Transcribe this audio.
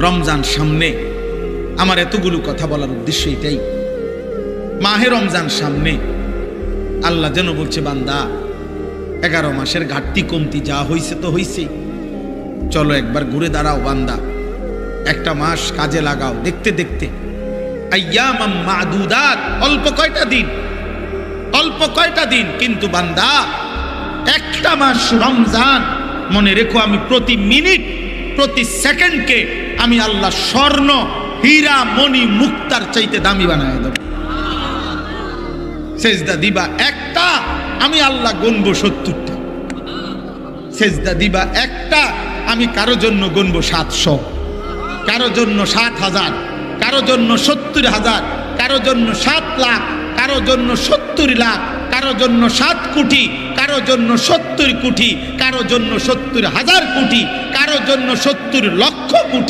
রমজান সামনে, আমার এতগুলো কথা বলার উদ্দেশ্য এটাই। মাহে রমজান সামনে, আল্লাহ যেন বলছে, বান্দা 11 মাসের ঘাটতি কমতি যা হইছে তো হইছে, চলো একবার ঘুরে দাঁড়াও বান্দা, একটা মাস কাজে লাগাও। দেখতে দেখতে আইয়ামাম মাদুদাত, অল্প কয়টা দিন, কিন্তু বান্দা একটা মাস রমজান, মনে রেখো আমি প্রতি মিনিট প্রতি সেকেন্ডকে আমি আল্লাহ স্বর্ণ হীরা মণি মুক্তার চাইতে দামি বানায় দেব। সেজদা দিবা একটা, আমি আল্লাহ গুনবো 70টা। সেজদা দিবা একটা, আমি কারো জন্য গুনবো 700, কারো জন্য 7,000, কারো জন্য 70,000, কারো জন্য 7 লাখ, কারো জন্য 70 লাখ, কারো জন্য 7 কোটি, কারো জন্য 70 কোটি, কারো জন্য 70,000 কোটি, কারো জন্য 70 লক্ষ কোটি।